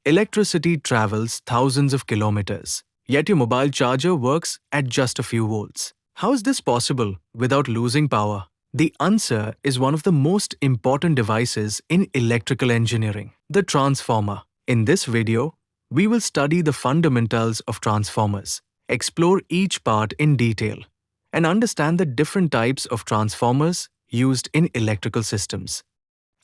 Electricity travels thousands of kilometers, yet your mobile charger works at just a few volts. How is this possible without losing power? The answer is one of the most important devices in electrical engineering, the transformer. In this video, we will study the fundamentals of transformers, explore each part in detail, and understand the different types of transformers used in electrical systems.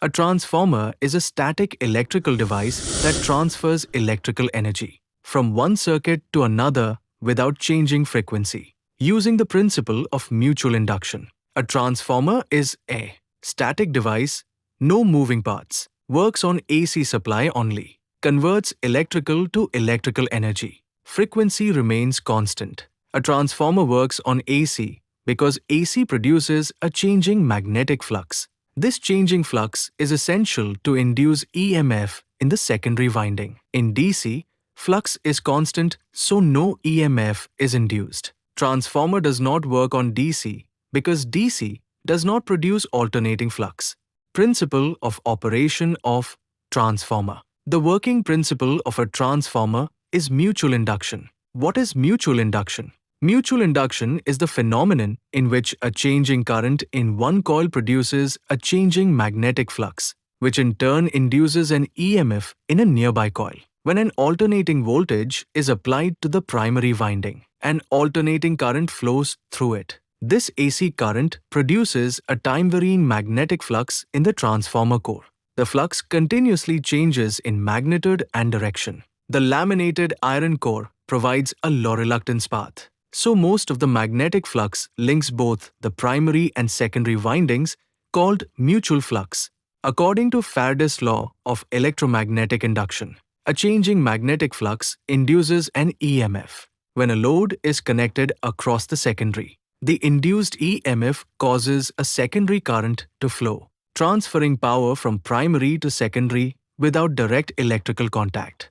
A transformer is a static electrical device that transfers electrical energy from one circuit to another without changing frequency, using the principle of mutual induction. A transformer is a static device, no moving parts, works on AC supply only, converts electrical to electrical energy. Frequency remains constant. A transformer works on AC because AC produces a changing magnetic flux. This changing flux is essential to induce EMF in the secondary winding. In DC, flux is constant, so no EMF is induced. Transformer does not work on DC because DC does not produce alternating flux. Principle of operation of transformer. The working principle of a transformer is mutual induction. What is mutual induction? Mutual induction is the phenomenon in which a changing current in one coil produces a changing magnetic flux, which in turn induces an EMF in a nearby coil. When an alternating voltage is applied to the primary winding, an alternating current flows through it. This AC current produces a time-varying magnetic flux in the transformer core. The flux continuously changes in magnitude and direction. The laminated iron core provides a low-reluctance path. So most of the magnetic flux links both the primary and secondary windings, called mutual flux. According to Faraday's law of electromagnetic induction, a changing magnetic flux induces an EMF. When a load is connected across the secondary, the induced EMF causes a secondary current to flow, transferring power from primary to secondary without direct electrical contact.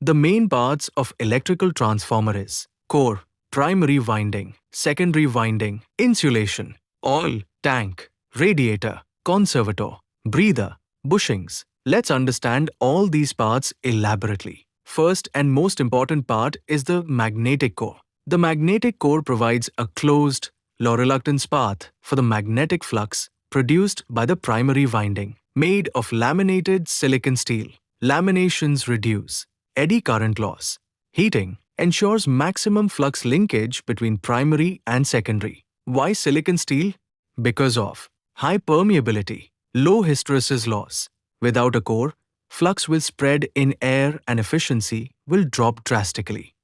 The main parts of electrical transformer is core, primary winding, secondary winding, insulation, oil, tank, radiator, conservator, breather, bushings. Let's understand all these parts elaborately. First and most important part is the magnetic core. The magnetic core provides a closed, low-reluctance path for the magnetic flux produced by the primary winding, made of laminated silicon steel. Laminations reduce eddy current loss. Heating ensures maximum flux linkage between primary and secondary. Why silicon steel? Because of high permeability, low hysteresis loss. Without a core, flux will spread in air and efficiency will drop drastically.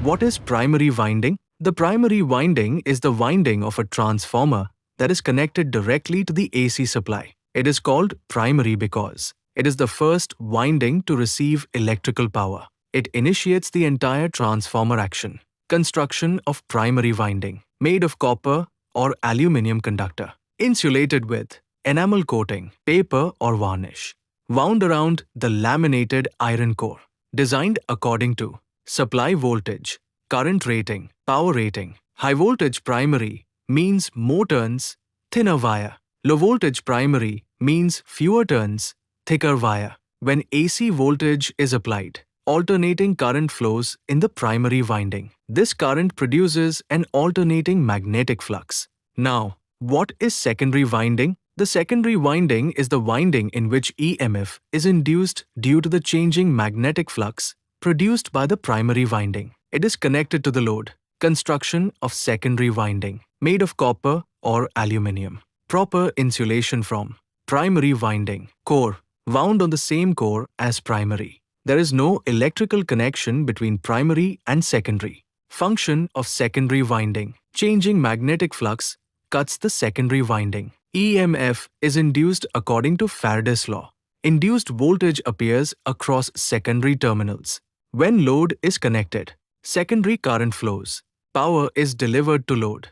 What is primary winding? The primary winding is the winding of a transformer that is connected directly to the AC supply. It is called primary because it is the first winding to receive electrical power. It initiates the entire transformer action. Construction of primary winding, made of copper or aluminum conductor, insulated with enamel coating, paper or varnish, wound around the laminated iron core, designed according to supply voltage, current rating, power rating. High voltage primary means more turns, thinner wire. Low voltage primary means fewer turns, thicker wire. When AC voltage is applied, alternating current flows in the primary winding. This current produces an alternating magnetic flux. Now, what is secondary winding? The secondary winding is the winding in which EMF is induced due to the changing magnetic flux produced by the primary winding. It is connected to the load. Construction of secondary winding, made of copper or aluminum. Proper insulation from primary winding. Core, wound on the same core as primary. There is no electrical connection between primary and secondary. Function of secondary winding. Changing magnetic flux cuts the secondary winding. EMF is induced according to Faraday's law. Induced voltage appears across secondary terminals. When load is connected, secondary current flows. Power is delivered to load.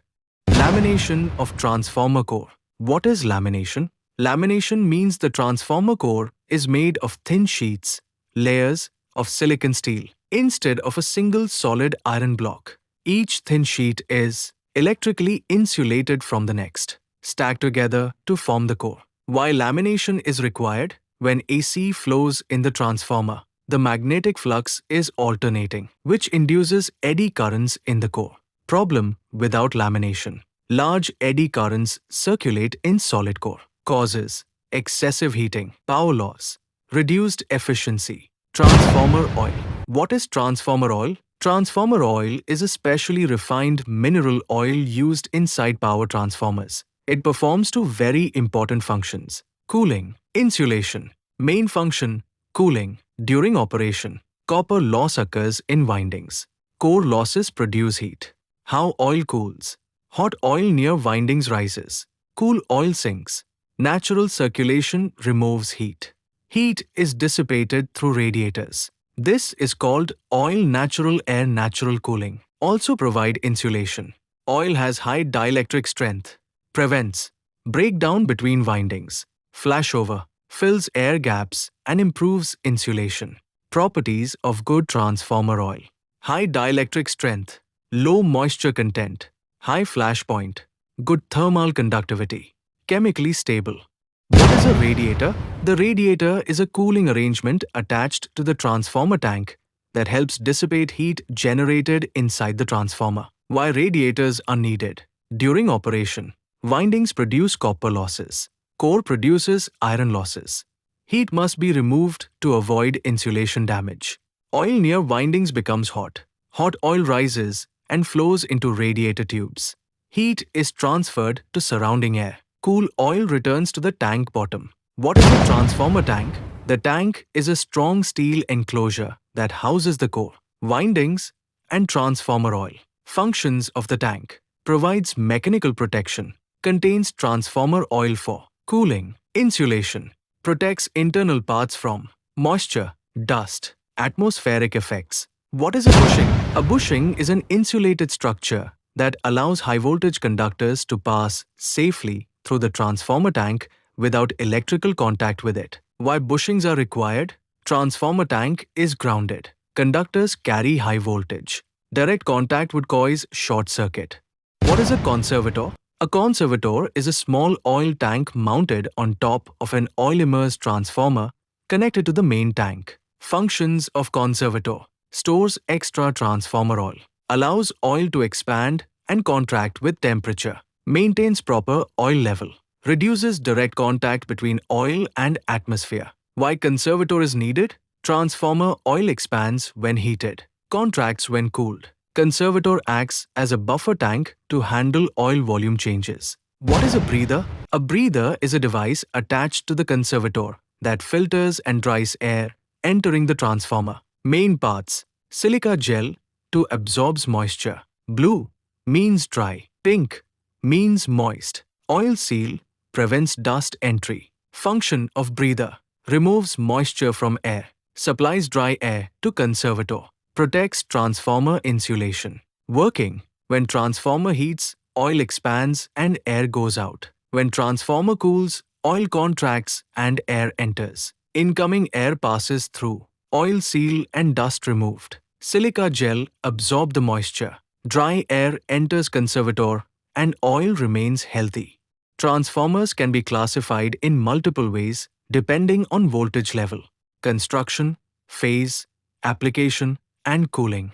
Lamination of transformer core. What is lamination? Lamination means the transformer core is made of thin sheets, layers of silicon steel, instead of a single solid iron block. Each thin sheet is electrically insulated from the next, stacked together to form the core. Why lamination is required? When AC flows in the transformer, the magnetic flux is alternating, which induces eddy currents in the core. Problem without lamination. Large eddy currents circulate in solid core. Causes: excessive heating, power loss, reduced efficiency. Transformer oil. What is transformer oil? Transformer oil is a specially refined mineral oil used inside power transformers. It performs two very important functions: cooling, insulation. Main function: cooling. During operation, copper loss occurs in windings. Core losses produce heat. How oil cools? Hot oil near windings rises. Cool oil sinks. Natural circulation removes heat. Heat is dissipated through radiators. This is called oil natural air natural cooling. Also provide insulation. Oil has high dielectric strength. Prevents breakdown between windings. Flashover. Fills air gaps and improves insulation. Properties of good transformer oil: high dielectric strength, low moisture content, high flash point, good thermal conductivity, chemically stable. What is a radiator? The radiator is a cooling arrangement attached to the transformer tank that helps dissipate heat generated inside the transformer. Why radiators are needed? During operation, windings produce copper losses. Core produces iron losses. Heat must be removed to avoid insulation damage. Oil near windings becomes hot. Hot oil rises and flows into radiator tubes. Heat is transferred to surrounding air. Cool oil returns to the tank bottom. What is a transformer tank? The tank is a strong steel enclosure that houses the core, windings, and transformer oil. Functions of the tank: provides mechanical protection, contains transformer oil for cooling, insulation, protects internal parts from moisture, dust, atmospheric effects. What is a bushing? A bushing is an insulated structure that allows high voltage conductors to pass safely through the transformer tank without electrical contact with it. Why bushings are required? Transformer tank is grounded. Conductors carry high voltage. Direct contact would cause short circuit. What is a conservator? A conservator is a small oil tank mounted on top of an oil-immersed transformer connected to the main tank. Functions of conservator: stores extra transformer oil, allows oil to expand and contract with temperature, maintains proper oil level, reduces direct contact between oil and atmosphere. Why conservator is needed? Transformer oil expands when heated, contracts when cooled. Conservator acts as a buffer tank to handle oil volume changes. What is a breather? A breather is a device attached to the conservator that filters and dries air entering the transformer. Main parts: silica gel to absorbs moisture. Blue means dry. Pink means moist. Oil seal prevents dust entry. Function of breather: removes moisture from air, supplies dry air to conservator, protects transformer insulation. Working: when transformer heats, oil expands and air goes out. When transformer cools, oil contracts and air enters. Incoming air passes through. Oil seal and dust removed. Silica gel absorb the moisture. Dry air enters conservator and oil remains healthy. Transformers can be classified in multiple ways depending on voltage level: construction, phase, application, and cooling.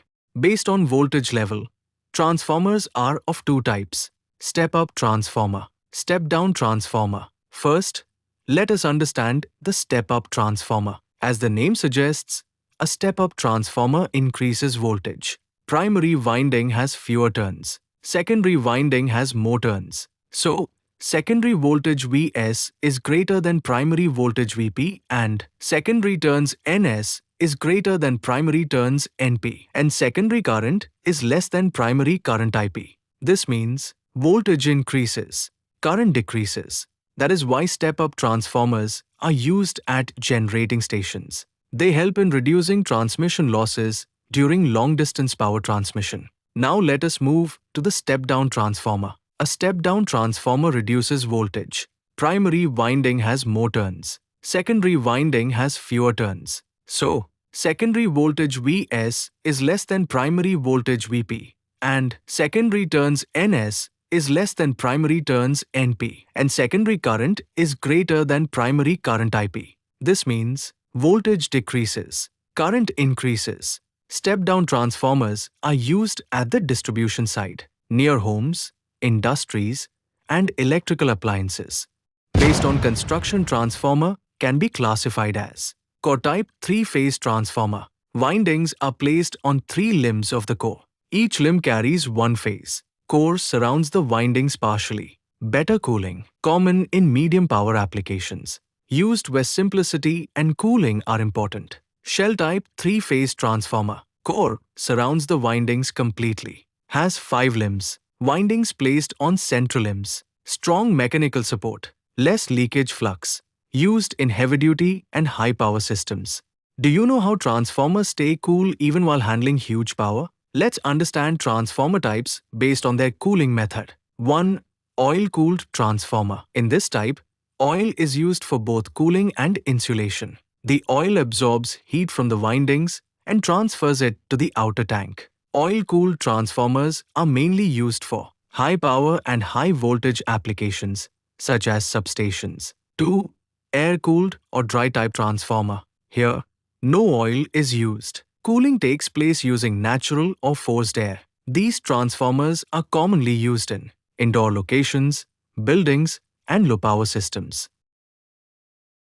Based on voltage level, transformers are of two types: step-up transformer, step-down transformer. First, let us understand the step-up transformer. As the name suggests, a step-up transformer increases voltage. Primary winding has fewer turns. Secondary winding has more turns. So, secondary voltage Vs is greater than primary voltage Vp, and secondary turns Ns is greater than primary turns Np, and secondary current is less than primary current Ip. This means voltage increases, current decreases. That is why step-up transformers are used at generating stations. They help in reducing transmission losses during long-distance power transmission. Now let us move to the step-down transformer. A step-down transformer reduces voltage. Primary winding has more turns. Secondary winding has fewer turns. So, secondary voltage Vs is less than primary voltage Vp, and secondary turns Ns is less than primary turns Np, and secondary current is greater than primary current Ip. This means voltage decreases, current increases. Step-down transformers are used at the distribution side, near homes, industries, and electrical appliances. Based on construction, transformer can be classified as core type 3-phase transformer. Windings are placed on 3 limbs of the core. Each limb carries 1 phase. Core surrounds the windings partially. Better cooling, common in medium power applications. Used where simplicity and cooling are important. Shell type 3-phase transformer. Core surrounds the windings completely. Has 5 limbs. Windings placed on central limbs. Strong mechanical support. Less leakage flux. Used in heavy-duty and high-power systems. Do you know how transformers stay cool even while handling huge power? Let's understand transformer types based on their cooling method. 1. Oil-cooled transformer. In this type, oil is used for both cooling and insulation. The oil absorbs heat from the windings and transfers it to the outer tank. Oil-cooled transformers are mainly used for high power and high voltage applications, such as substations. 2. Air-cooled or dry-type transformer. Here, no oil is used. Cooling takes place using natural or forced air. These transformers are commonly used in indoor locations, buildings, and low-power systems.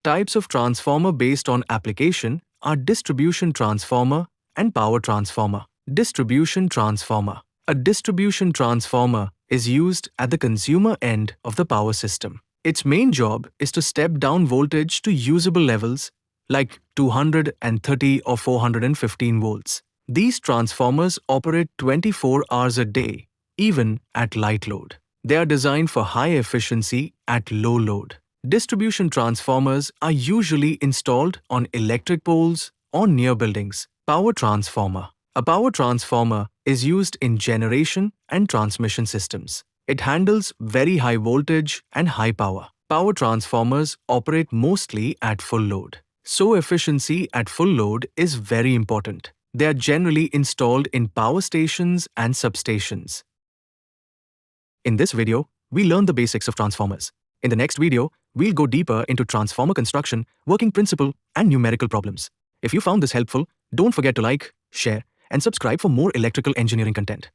Types of transformer based on application are distribution transformer and power transformer. Distribution transformer. A distribution transformer is used at the consumer end of the power system. Its main job is to step down voltage to usable levels like 230 or 415 volts. These transformers operate 24 hours a day, even at light load. They are designed for high efficiency at low load. Distribution transformers are usually installed on electric poles or near buildings. Power transformer. A power transformer is used in generation and transmission systems. It handles very high voltage and high power. Power transformers operate mostly at full load. So efficiency at full load is very important. They are generally installed in power stations and substations. In this video, we learned the basics of transformers. In the next video, we'll go deeper into transformer construction, working principle, and numerical problems. If you found this helpful, don't forget to like, share, and subscribe for more electrical engineering content.